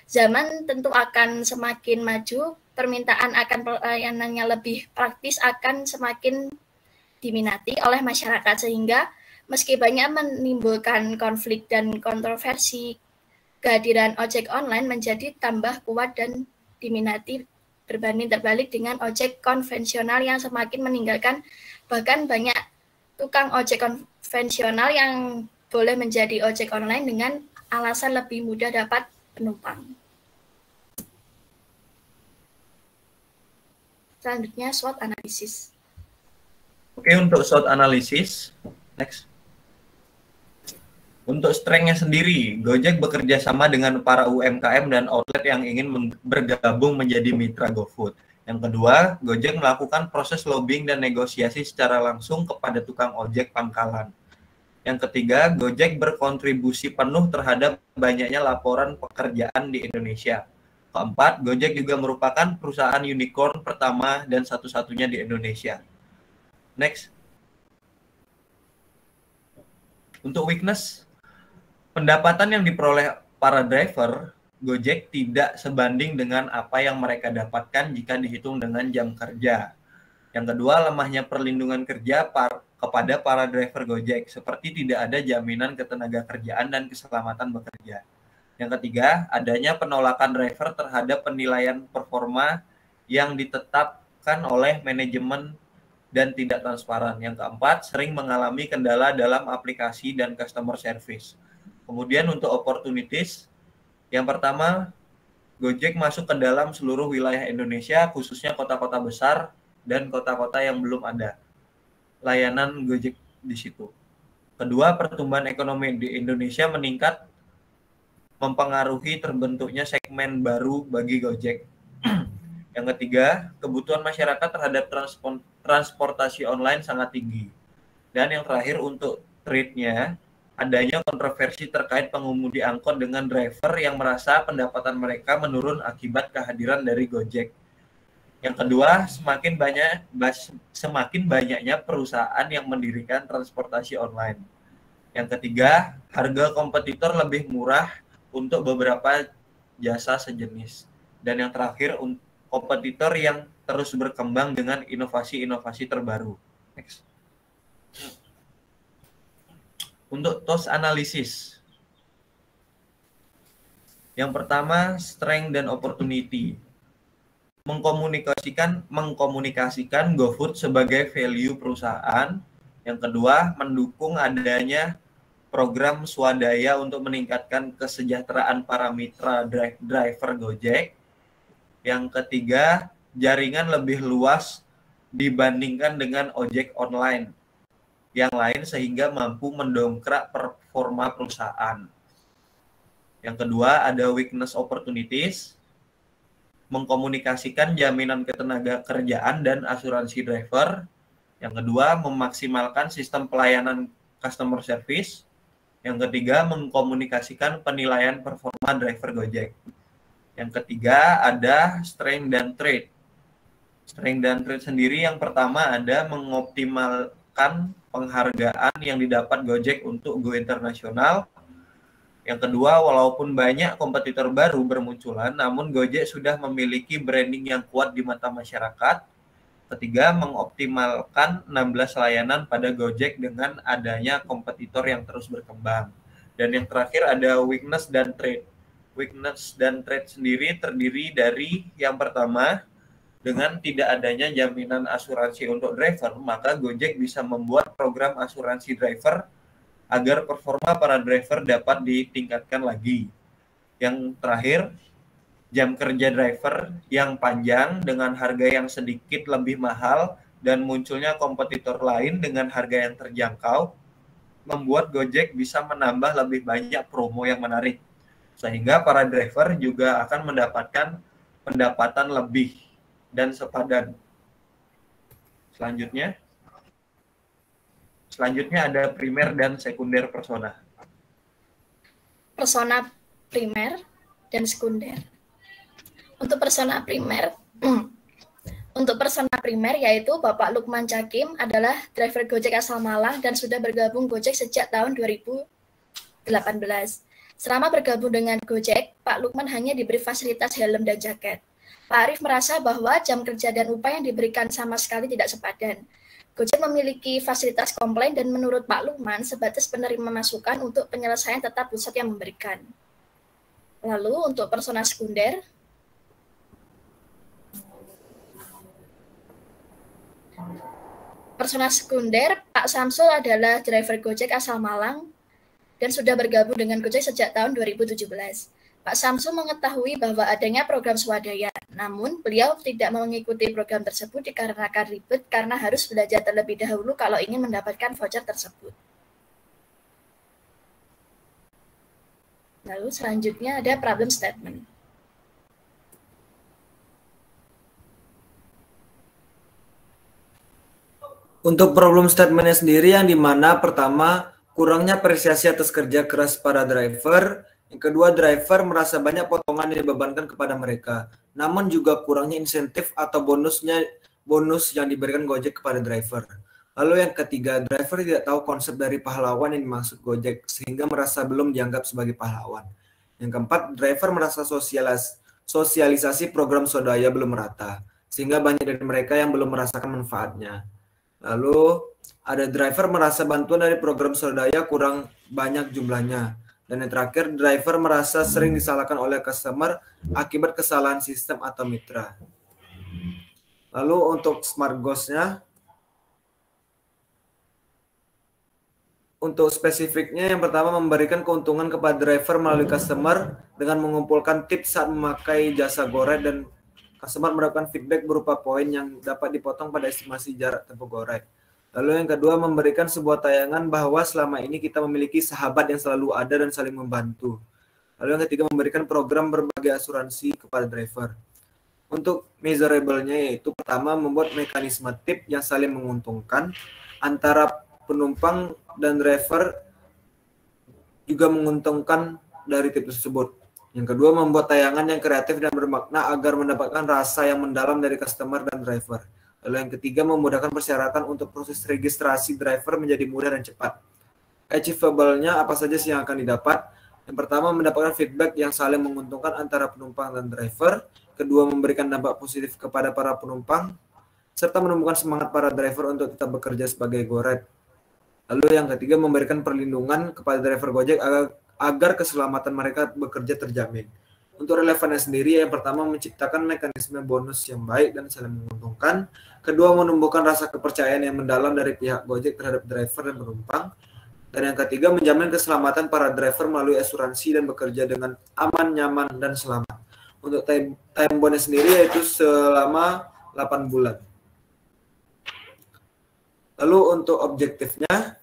Zaman tentu akan semakin maju, permintaan akan pelayanan yang lebih praktis akan semakin diminati oleh masyarakat, sehingga meski banyak menimbulkan konflik dan kontroversi, kehadiran ojek online menjadi tambah kuat dan diminati berbanding terbalik dengan ojek konvensional yang semakin meninggalkan. Bahkan banyak tukang ojek konvensional yang boleh menjadi ojek online dengan alasan lebih mudah dapat penumpang. Selanjutnya SWOT analisis. Oke, untuk SWOT analisis, next. Untuk strength-nya sendiri, Gojek bekerja sama dengan para UMKM dan outlet yang ingin bergabung menjadi mitra GoFood. Yang kedua, Gojek melakukan proses lobbying dan negosiasi secara langsung kepada tukang ojek pangkalan. Yang ketiga, Gojek berkontribusi penuh terhadap banyaknya laporan pekerjaan di Indonesia. Keempat, Gojek juga merupakan perusahaan unicorn pertama dan satu-satunya di Indonesia. Next. Untuk weakness, pendapatan yang diperoleh para driver Gojek tidak sebanding dengan apa yang mereka dapatkan jika dihitung dengan jam kerja. Yang kedua, lemahnya perlindungan kerja kepada para driver Gojek, seperti tidak ada jaminan ketenagakerjaan dan keselamatan bekerja. Yang ketiga, adanya penolakan driver terhadap penilaian performa yang ditetapkan oleh manajemen dan tidak transparan. Yang keempat, sering mengalami kendala dalam aplikasi dan customer service. Kemudian untuk opportunities, yang pertama, Gojek masuk ke dalam seluruh wilayah Indonesia, khususnya kota-kota besar dan kota-kota yang belum ada layanan Gojek di situ. Kedua, pertumbuhan ekonomi di Indonesia meningkat, mempengaruhi terbentuknya segmen baru bagi Gojek. Yang ketiga, kebutuhan masyarakat terhadap transportasi online sangat tinggi. Dan yang terakhir untuk trade-nya, adanya kontroversi terkait pengemudi angkot dengan driver yang merasa pendapatan mereka menurun akibat kehadiran dari Gojek. Yang kedua, semakin banyaknya perusahaan yang mendirikan transportasi online. Yang ketiga, harga kompetitor lebih murah untuk beberapa jasa sejenis. Dan yang terakhir, kompetitor yang terus berkembang dengan inovasi-inovasi terbaru. Next. Untuk TOS analisis. Yang pertama, strength dan opportunity. Mengkomunikasikan GoFood sebagai value perusahaan. Yang kedua, mendukung adanya program swadaya untuk meningkatkan kesejahteraan para mitra driver Gojek. Yang ketiga, jaringan lebih luas dibandingkan dengan ojek online yang lain sehingga mampu mendongkrak performa perusahaan. Yang kedua, ada weakness opportunities, mengkomunikasikan jaminan ketenaga kerjaan dan asuransi driver. Yang kedua, memaksimalkan sistem pelayanan customer service. Yang ketiga, mengkomunikasikan penilaian performa driver Gojek. Yang ketiga, ada strength dan trait. Strength dan trait sendiri yang pertama ada mengoptimalkan penghargaan yang didapat Gojek untuk go internasional. Yang kedua, walaupun banyak kompetitor baru bermunculan, namun Gojek sudah memiliki branding yang kuat di mata masyarakat. Ketiga, mengoptimalkan 16 layanan pada Gojek dengan adanya kompetitor yang terus berkembang. Dan yang terakhir ada weakness dan trait. Weakness dan trait sendiri terdiri dari yang pertama, dengan tidak adanya jaminan asuransi untuk driver, maka Gojek bisa membuat program asuransi driver agar performa para driver dapat ditingkatkan lagi. Yang terakhir, jam kerja driver yang panjang dengan harga yang sedikit lebih mahal dan munculnya kompetitor lain dengan harga yang terjangkau, membuat Gojek bisa menambah lebih banyak promo yang menarik, sehingga para driver juga akan mendapatkan pendapatan lebih dan sepadan. Selanjutnya ada primer dan sekunder persona. Persona primer dan sekunder. Untuk persona primer yaitu Bapak Lukman Cakim adalah driver Gojek asal Malang dan sudah bergabung Gojek sejak tahun 2018. Selama bergabung dengan Gojek, Pak Lukman hanya diberi fasilitas helm dan jaket. Pak Arief merasa bahwa jam kerja dan upah yang diberikan sama sekali tidak sepadan. Gojek memiliki fasilitas komplain dan menurut Pak Lukman sebatas penerima masukan untuk penyelesaian tetap pusat yang memberikan. Lalu untuk persona sekunder, Pak Samsul adalah driver Gojek asal Malang dan sudah bergabung dengan Gojek sejak tahun 2017. Pak Samsul mengetahui bahwa adanya program swadaya, namun beliau tidak mengikuti program tersebut dikarenakan ribet karena harus belajar terlebih dahulu kalau ingin mendapatkan voucher tersebut. Lalu selanjutnya ada problem statement. Untuk problem statementnya sendiri yang dimana pertama kurangnya apresiasi atas kerja keras para driver. Yang kedua, driver merasa banyak potongan yang dibebankan kepada mereka. Namun juga kurangnya insentif atau bonus yang diberikan Gojek kepada driver. Lalu yang ketiga, driver tidak tahu konsep dari pahlawan yang dimaksud Gojek sehingga merasa belum dianggap sebagai pahlawan. Yang keempat, driver merasa sosialisasi program swadaya belum merata sehingga banyak dari mereka yang belum merasakan manfaatnya. Lalu ada driver merasa bantuan dari program swadaya kurang banyak jumlahnya. Dan yang terakhir, driver merasa sering disalahkan oleh customer akibat kesalahan sistem atau mitra. Lalu untuk smart goals-nya, untuk spesifiknya yang pertama memberikan keuntungan kepada driver melalui customer dengan mengumpulkan tips saat memakai jasa GoRide dan customer mendapatkan feedback berupa poin yang dapat dipotong pada estimasi jarak tempuh GoRide. Lalu yang kedua, memberikan sebuah tayangan bahwa selama ini kita memiliki sahabat yang selalu ada dan saling membantu. Lalu yang ketiga, memberikan program berbagai asuransi kepada driver. Untuk measurable-nya yaitu pertama, membuat mekanisme tip yang saling menguntungkan antara penumpang dan driver juga menguntungkan dari tip tersebut. Yang kedua, membuat tayangan yang kreatif dan bermakna agar mendapatkan rasa yang mendalam dari customer dan driver. Lalu yang ketiga, memudahkan persyaratan untuk proses registrasi driver menjadi mudah dan cepat. Achievable-nya apa saja sih yang akan didapat? Yang pertama, mendapatkan feedback yang saling menguntungkan antara penumpang dan driver. Kedua, memberikan dampak positif kepada para penumpang, serta menumbuhkan semangat para driver untuk tetap bekerja sebagai GoRide. Lalu yang ketiga, memberikan perlindungan kepada driver Gojek agar keselamatan mereka bekerja terjamin. Untuk relevannya sendiri, yang pertama menciptakan mekanisme bonus yang baik dan saling menguntungkan. Kedua, menumbuhkan rasa kepercayaan yang mendalam dari pihak Gojek terhadap driver dan penumpang. Dan yang ketiga, menjamin keselamatan para driver melalui asuransi dan bekerja dengan aman, nyaman, dan selamat. Untuk time bonus sendiri yaitu selama 8 bulan. Lalu untuk objektifnya,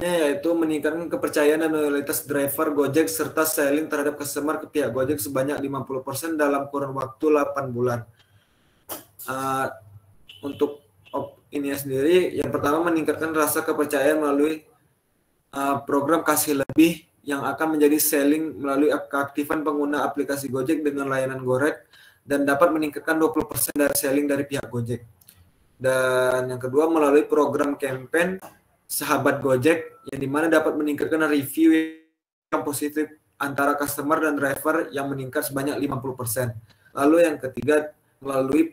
yaitu meningkatkan kepercayaan dan loyalitas driver Gojek serta selling terhadap customer ke pihak Gojek sebanyak 50% dalam kurun waktu 8 bulan. Untuk ini sendiri, yang pertama meningkatkan rasa kepercayaan melalui program kasih lebih yang akan menjadi selling melalui keaktifan pengguna aplikasi Gojek dengan layanan Gorek dan dapat meningkatkan 20% dari selling dari pihak Gojek. Dan yang kedua, melalui program campaign Sahabat Gojek yang dimana dapat meningkatkan review yang positif antara customer dan driver yang meningkat sebanyak 50%. Lalu yang ketiga, melalui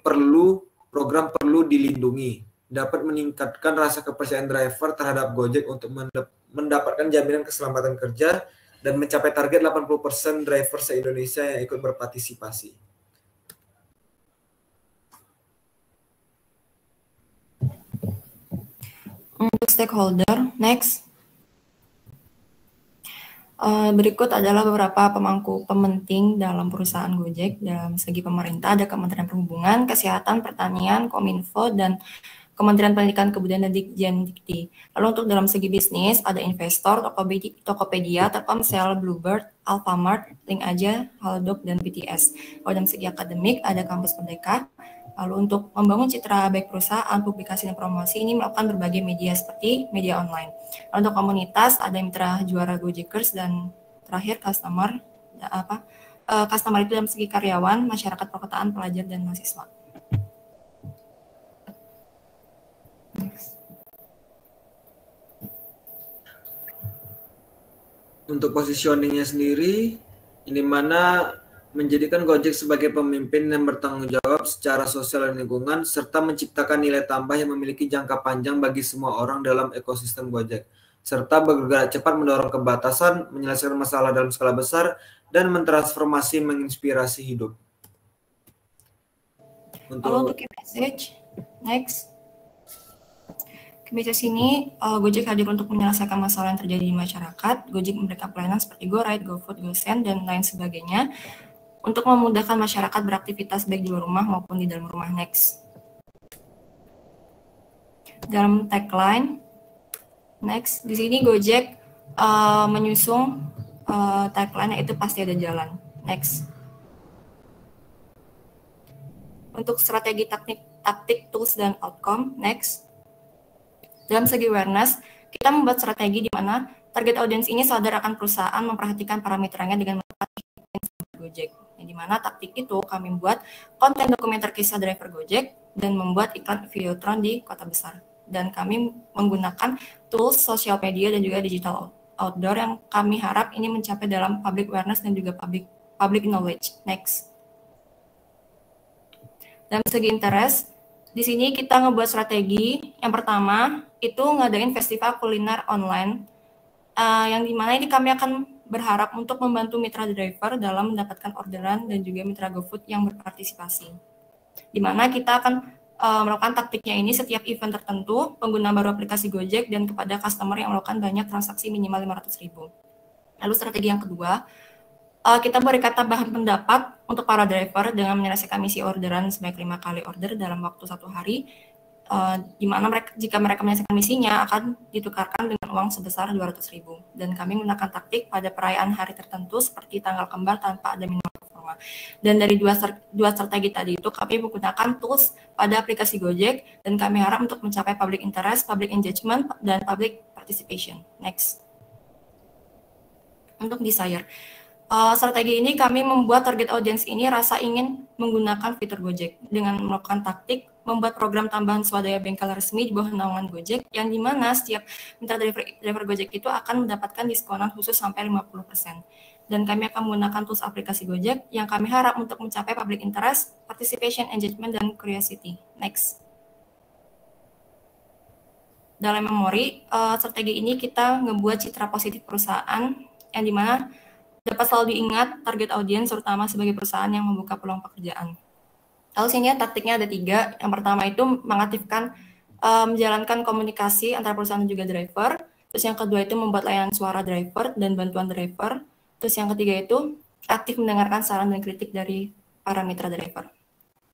program perlu dilindungi, dapat meningkatkan rasa kepercayaan driver terhadap Gojek untuk mendapatkan jaminan keselamatan kerja dan mencapai target 80% driver se-Indonesia yang ikut berpartisipasi. Untuk stakeholder, next. Berikut adalah beberapa pemangku penting dalam perusahaan Gojek. Dalam segi pemerintah ada Kementerian Perhubungan, Kesehatan, Pertanian, Kominfo, dan Kementerian Pendidikan, Kebudayaan, dan Dikti. Lalu untuk dalam segi bisnis ada investor, Tokopedia, Telkomsel, Bluebird, Alfamart, Link Aja, Halodoc, dan BTS. Kalau dalam segi akademik ada Kampus Merdeka. Lalu untuk membangun citra baik perusahaan, publikasi, dan promosi ini melakukan berbagai media seperti media online. Lalu untuk komunitas ada mitra juara Gojekers, dan terakhir customer itu dalam segi karyawan, masyarakat perkotaan, pelajar, dan mahasiswa. Untuk positioningnya sendiri, ini mana menjadikan Gojek sebagai pemimpin yang bertanggung jawab secara sosial dan lingkungan, serta menciptakan nilai tambah yang memiliki jangka panjang bagi semua orang dalam ekosistem Gojek, serta bergerak cepat mendorong kebatasan, menyelesaikan masalah dalam skala besar, dan mentransformasi menginspirasi hidup. Untuk key message, next. Key message ini, Gojek hadir untuk menyelesaikan masalah yang terjadi di masyarakat. Gojek memberikan pelayanan seperti GoRide, GoFood, GoSend, dan lain sebagainya untuk memudahkan masyarakat beraktivitas baik di luar rumah maupun di dalam rumah. Next. Dalam tagline, next, di sini Gojek menyusung tagline yaitu pasti ada jalan. Next. Untuk strategi taktik, tools, dan outcome. Next. Dalam segi awareness, kita membuat strategi di mana target audience ini sadar akan perusahaan memperhatikan parameternya dengan melakukan Gojek. Yang dimana taktik itu kami buat konten dokumenter kisah driver Gojek dan membuat iklan Videotron di kota besar. Dan kami menggunakan tools sosial media dan juga digital outdoor yang kami harap ini mencapai dalam public awareness dan juga public knowledge. Next. Dalam segi interest, di sini kita ngebuat strategi. Yang pertama itu ngadain festival kuliner online, yang dimana ini kami akan berharap untuk membantu mitra driver dalam mendapatkan orderan dan juga mitra GoFood yang berpartisipasi. Di mana kita akan melakukan taktiknya ini setiap event tertentu, pengguna baru aplikasi Gojek, dan kepada customer yang melakukan banyak transaksi minimal 500.000. Lalu strategi yang kedua, kita berikan tambahan pendapat untuk para driver dengan menyelesaikan misi orderan sebanyak 5 kali order dalam waktu 1 hari, di mana jika mereka menyelesaikan misinya akan ditukarkan dengan uang sebesar 200.000. Dan kami menggunakan taktik pada perayaan hari tertentu seperti tanggal kembar tanpa ada minimal performa. Dan dari dua strategi tadi itu kami menggunakan tools pada aplikasi Gojek, dan kami harap untuk mencapai public interest, public engagement, dan public participation. Next. Untuk desire. Strategi ini kami membuat target audience ini rasa ingin menggunakan fitur Gojek dengan melakukan taktik membuat program tambahan swadaya bengkel resmi di bawah naungan Gojek, yang dimana setiap mitra driver Gojek itu akan mendapatkan diskonan khusus sampai 50%. dan kami akan menggunakan tools aplikasi Gojek yang kami harap untuk mencapai public interest, participation, engagement, dan curiosity. Next. Dalam memori, strategi ini kita ngebuat citra positif perusahaan yang dimana dapat selalu diingat target audiens, terutama sebagai perusahaan yang membuka peluang pekerjaan. Lalu sini taktiknya ada 3. Yang pertama itu mengaktifkan menjalankan komunikasi antara perusahaan dan juga driver. Terus yang kedua itu membuat layanan suara driver dan bantuan driver. Terus yang ketiga itu aktif mendengarkan saran dan kritik dari para mitra driver.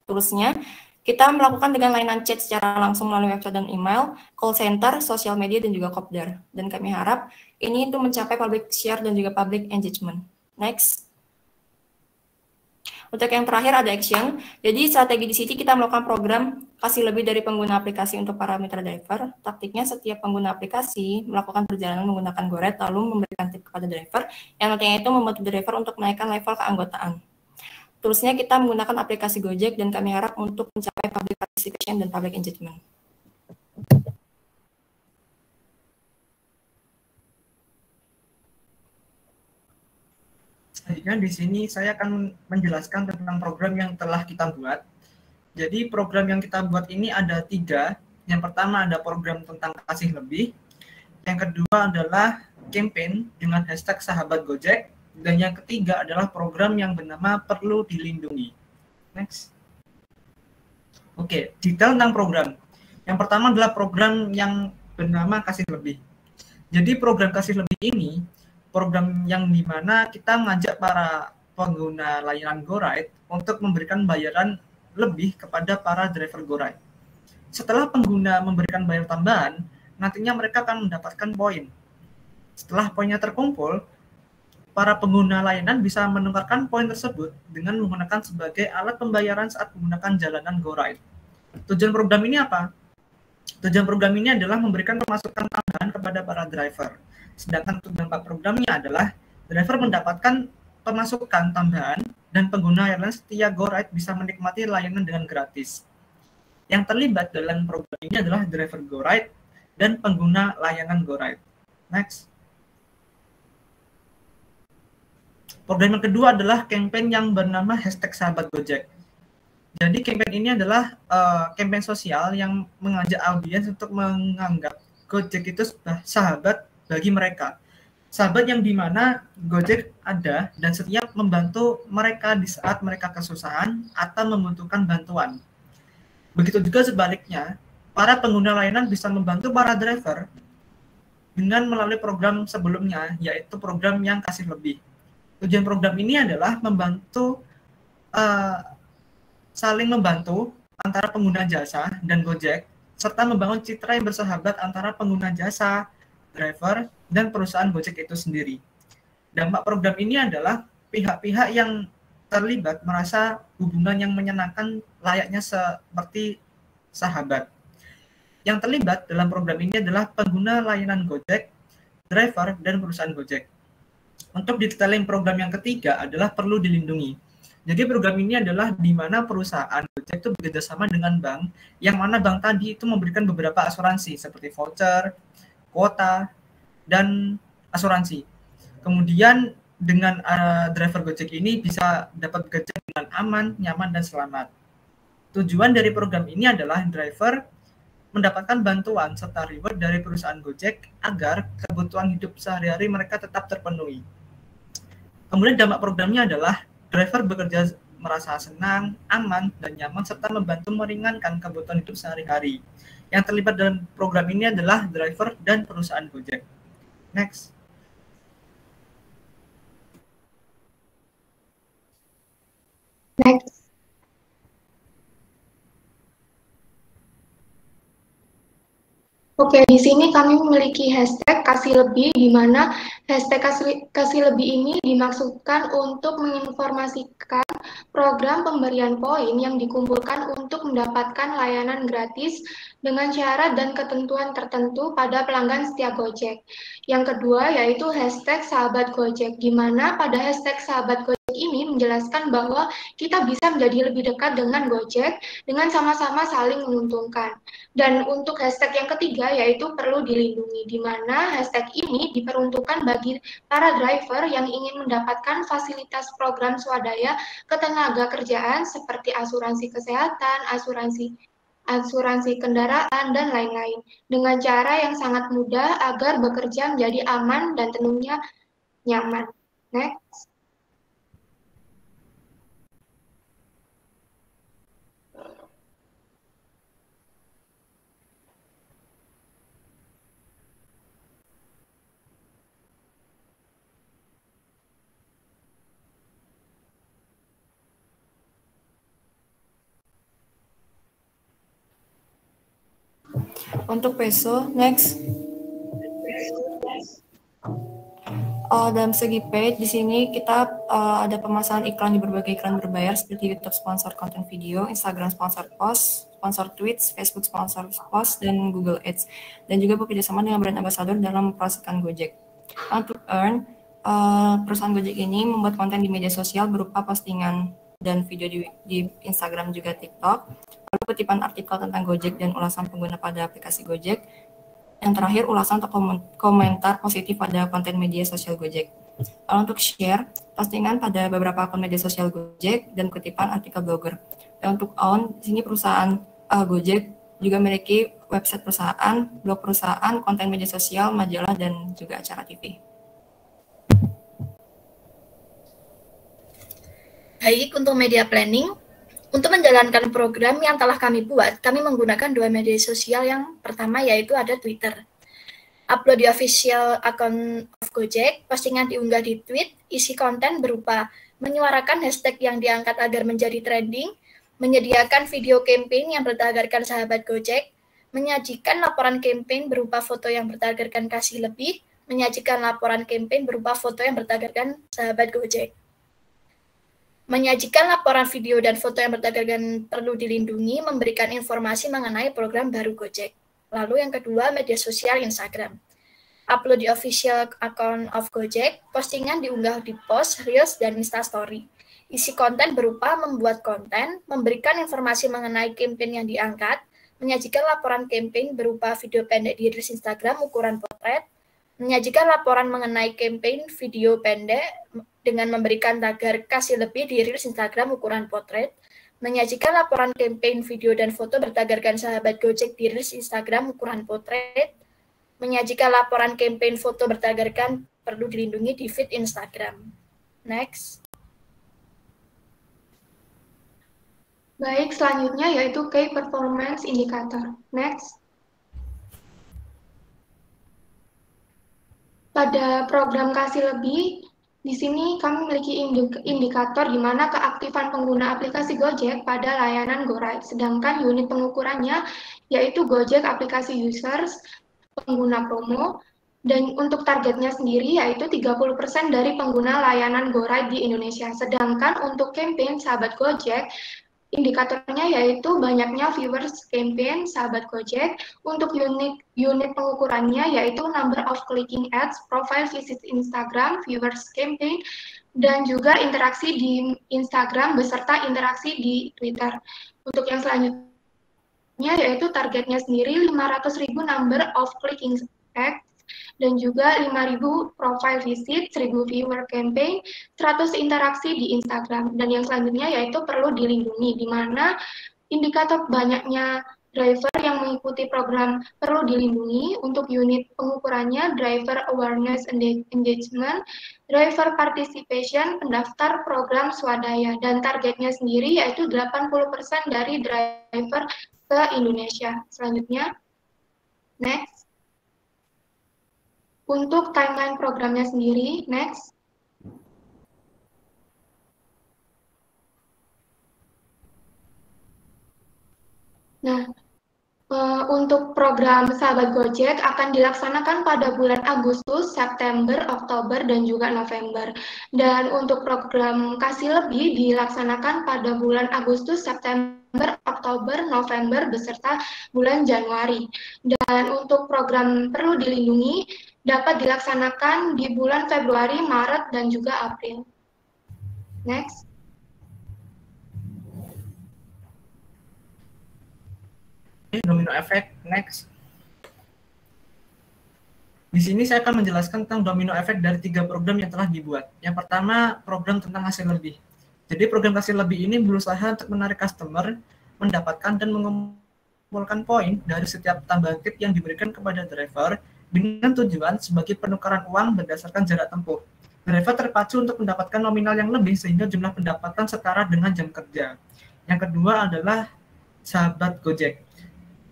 Terusnya kita melakukan dengan layanan chat secara langsung melalui website dan email, call center, sosial media, dan juga kopdar. Dan kami harap ini itu mencapai public share dan juga public engagement. Next. Untuk yang terakhir ada action. Jadi strategi di sini kita melakukan program kasih lebih dari pengguna aplikasi untuk para mitra driver. Taktiknya setiap pengguna aplikasi melakukan perjalanan menggunakan GoRide lalu memberikan tip kepada driver yang nantinya itu membantu driver untuk menaikkan level keanggotaan. Terusnya kita menggunakan aplikasi Gojek dan kami harap untuk mencapai public participation dan public engagement. Selanjutnya di sini saya akan menjelaskan tentang program yang telah kita buat. Jadi program yang kita buat ini ada 3. Yang pertama ada program tentang kasih lebih. Yang kedua adalah campaign dengan hashtag sahabat Gojek. Dan yang ketiga adalah program yang bernama perlu dilindungi. Next. Oke, detail tentang program. Yang pertama adalah program yang bernama kasih lebih. Jadi program kasih lebih ini program yang dimana kita mengajak para pengguna layanan GoRide untuk memberikan bayaran lebih kepada para driver GoRide. Setelah pengguna memberikan bayar tambahan, nantinya mereka akan mendapatkan poin. Setelah poinnya terkumpul, para pengguna layanan bisa menukarkan poin tersebut dengan menggunakan sebagai alat pembayaran saat menggunakan jalanan GoRide. Tujuan program ini apa? Tujuan program ini adalah memberikan pemasukan tambahan kepada para driver. Sedangkan untuk dampak programnya adalah driver mendapatkan pemasukan tambahan dan pengguna airline setia GoRide bisa menikmati layanan dengan gratis. Yang terlibat dalam program ini adalah driver GoRide dan pengguna layanan GoRide. Next. Program yang kedua adalah campaign yang bernama hashtag sahabat Gojek. Jadi campaign ini adalah campaign sosial yang mengajak audiens untuk menganggap Gojek itu sahabat bagi mereka. Sahabat yang dimana Gojek ada dan setiap membantu mereka di saat mereka kesusahan atau membutuhkan bantuan. Begitu juga sebaliknya, para pengguna layanan bisa membantu para driver dengan melalui program sebelumnya, yaitu program yang kasih lebih. Tujuan program ini adalah membantu saling membantu antara pengguna jasa dan Gojek, serta membangun citra yang bersahabat antara pengguna jasa, driver, dan perusahaan Gojek itu sendiri. Dampak program ini adalah pihak-pihak yang terlibat merasa hubungan yang menyenangkan layaknya seperti sahabat. Yang terlibat dalam program ini adalah pengguna layanan Gojek, driver, dan perusahaan Gojek. Untuk detailing program yang ketiga adalah perlu dilindungi. Jadi program ini adalah di mana perusahaan Gojek itu bekerjasama dengan bank, yang mana bank tadi itu memberikan beberapa asuransi seperti voucher, kuota, dan asuransi. Kemudian dengan driver Gojek ini bisa dapat bekerja dengan aman, nyaman, dan selamat. Tujuan dari program ini adalah driver mendapatkan bantuan serta reward dari perusahaan Gojek agar kebutuhan hidup sehari-hari mereka tetap terpenuhi. Kemudian dampak programnya adalah driver bekerja merasa senang, aman, dan nyaman, serta membantu meringankan kebutuhan hidup sehari-hari. Yang terlibat dalam program ini adalah driver dan perusahaan Gojek. Next. Next. Oke, di sini kami memiliki hashtag kasih lebih, di mana hashtag kasih lebih ini dimaksudkan untuk menginformasikan program pemberian poin yang dikumpulkan untuk mendapatkan layanan gratis dengan syarat dan ketentuan tertentu pada pelanggan setia Gojek. Yang kedua yaitu hashtag sahabat Gojek, di mana pada hashtag sahabat Gojek ini menjelaskan bahwa kita bisa menjadi lebih dekat dengan Gojek dengan sama-sama saling menguntungkan. Dan untuk hashtag yang ketiga yaitu perlu dilindungi, di mana hashtag ini diperuntukkan bagi para driver yang ingin mendapatkan fasilitas program swadaya ketenaga kerjaan seperti asuransi kesehatan, asuransi kendaraan, dan lain-lain, dengan cara yang sangat mudah agar bekerja menjadi aman dan tentunya nyaman. Next. Untuk peso, next. Dalam segi paid, di sini kita ada pemasangan iklan di berbagai iklan berbayar seperti YouTube sponsor konten video, Instagram sponsor post, sponsor tweets, Facebook sponsor post, dan Google Ads. Dan juga bekerjasama dengan brand ambassador dalam mempromosikan Gojek. Untuk earn, perusahaan Gojek ini membuat konten di media sosial berupa postingan dan video di Instagram juga TikTok, lalu kutipan artikel tentang Gojek dan ulasan pengguna pada aplikasi Gojek. Yang terakhir, ulasan atau komentar positif pada konten media sosial Gojek. Lalu untuk share, postingan pada beberapa akun media sosial Gojek dan kutipan artikel blogger. Dan untuk own, di sini perusahaan Gojek juga memiliki website perusahaan, blog perusahaan, konten media sosial, majalah, dan juga acara TV. Baik, untuk media planning, untuk menjalankan program yang telah kami buat, kami menggunakan dua media sosial. Yang pertama yaitu ada Twitter. Upload di official account of Gojek, postingan diunggah di tweet, isi konten berupa menyuarakan hashtag yang diangkat agar menjadi trending, menyediakan video campaign yang bertagarkan sahabat Gojek, menyajikan laporan campaign berupa foto yang bertagarkan kasih lebih, menyajikan laporan campaign berupa foto yang bertagarkan sahabat Gojek. Menyajikan laporan video dan foto yang bertagarkan perlu dilindungi, memberikan informasi mengenai program baru Gojek. Lalu yang kedua, media sosial Instagram. Upload di official account of Gojek, postingan diunggah di post, reels, dan instastory. Isi konten berupa membuat konten, memberikan informasi mengenai campaign yang diangkat, menyajikan laporan campaign berupa video pendek di reels Instagram ukuran potret, menyajikan laporan mengenai campaign video pendek dengan memberikan tagar kasih lebih di reels Instagram ukuran potret, menyajikan laporan campaign video dan foto bertagarkan sahabat Gojek di reels Instagram ukuran potret, menyajikan laporan campaign foto bertagarkan perlu dilindungi di feed Instagram. Next. Baik, selanjutnya yaitu Key Performance Indicator. Next. Pada program Kasih Lebih, di sini kami memiliki indikator di mana keaktifan pengguna aplikasi Gojek pada layanan GoRide, sedangkan unit pengukurannya yaitu Gojek aplikasi users, pengguna promo, dan untuk targetnya sendiri yaitu 30% dari pengguna layanan GoRide di Indonesia. Sedangkan untuk campaign Sahabat Gojek, indikatornya yaitu banyaknya viewers campaign Sahabat Gojek. Untuk unit pengukurannya yaitu number of clicking ads, profile visit Instagram, viewers campaign, dan juga interaksi di Instagram beserta interaksi di Twitter. Untuk yang selanjutnya yaitu targetnya sendiri 500.000 number of clicking ads, dan juga 5.000 profile visit, 1.000 viewer campaign, 100 interaksi di Instagram. Dan yang selanjutnya yaitu perlu dilindungi, di mana indikator banyaknya driver yang mengikuti program perlu dilindungi. Untuk unit pengukurannya driver awareness and engagement, driver participation, pendaftar program swadaya, dan targetnya sendiri yaitu 80% dari driver ke Indonesia. Selanjutnya, next. Untuk timeline programnya sendiri, next. Nah, untuk program Sahabat Gojek akan dilaksanakan pada bulan Agustus, September, Oktober, dan juga November. Dan untuk program Kasih Lebih dilaksanakan pada bulan Agustus, September, Oktober, November, beserta bulan Januari. Dan untuk program Perlu Dilindungi dapat dilaksanakan di bulan Februari, Maret, dan juga April. Next. Domino effect. Next. Di sini saya akan menjelaskan tentang domino effect dari 3 program yang telah dibuat. Yang pertama, program tentang hasil lebih. Jadi program hasil lebih ini berusaha untuk menarik customer, mendapatkan dan mengumpulkan poin dari setiap tambahan tip yang diberikan kepada driver dengan tujuan sebagai penukaran uang berdasarkan jarak tempuh. Driver terpacu untuk mendapatkan nominal yang lebih sehingga jumlah pendapatan setara dengan jam kerja. Yang kedua adalah sahabat Gojek.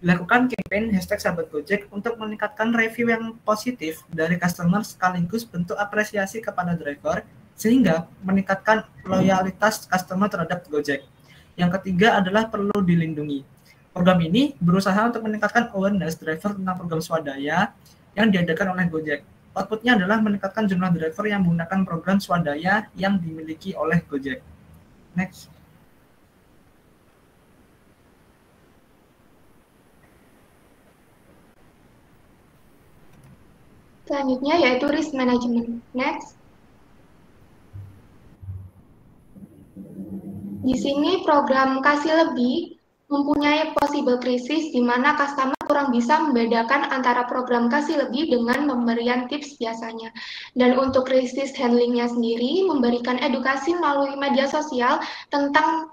Lakukan campaign hashtag sahabat Gojek untuk meningkatkan review yang positif dari customer sekaligus bentuk apresiasi kepada driver sehingga meningkatkan loyalitas customer terhadap Gojek. Yang ketiga adalah perlu dilindungi. Program ini berusaha untuk meningkatkan awareness driver tentang program swadaya yang diadakan oleh Gojek. Outputnya adalah meningkatkan jumlah driver yang menggunakan program swadaya yang dimiliki oleh Gojek. Next. Selanjutnya yaitu risk management. Next. Di sini program kasih lebih mempunyai possible krisis di mana customer kurang bisa membedakan antara program kasih lebih dengan pemberian tips biasanya. Dan untuk krisis handlingnya sendiri memberikan edukasi melalui media sosial tentang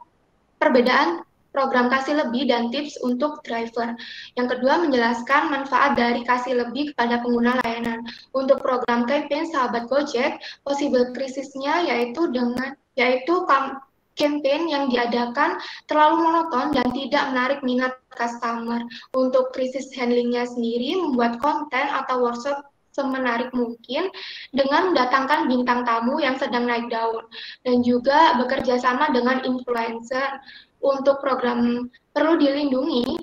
perbedaan program kasih lebih dan tips untuk driver. Yang kedua, menjelaskan manfaat dari kasih lebih kepada pengguna layanan. Untuk program campaign sahabat Gojek, possible krisisnya yaitu campaign yang diadakan terlalu monoton dan tidak menarik minat customer. Untuk krisis handlingnya sendiri, membuat konten atau workshop semenarik mungkin dengan mendatangkan bintang tamu yang sedang naik daun dan juga bekerja sama dengan influencer. Untuk program perlu dilindungi,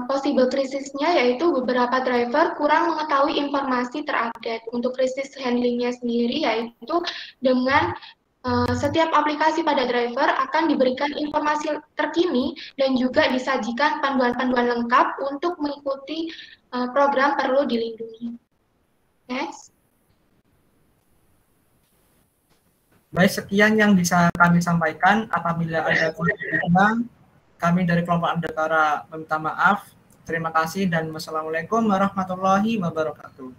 possible krisisnya yaitu beberapa driver kurang mengetahui informasi terupdate. Untuk krisis handlingnya sendiri yaitu dengan setiap aplikasi pada driver akan diberikan informasi terkini dan juga disajikan panduan-panduan lengkap untuk mengikuti program perlu dilindungi. Next. Baik, sekian yang bisa kami sampaikan. Apabila ada kurang, kami dari kelompok Andakara meminta maaf. Terima kasih dan wassalamualaikum warahmatullahi wabarakatuh.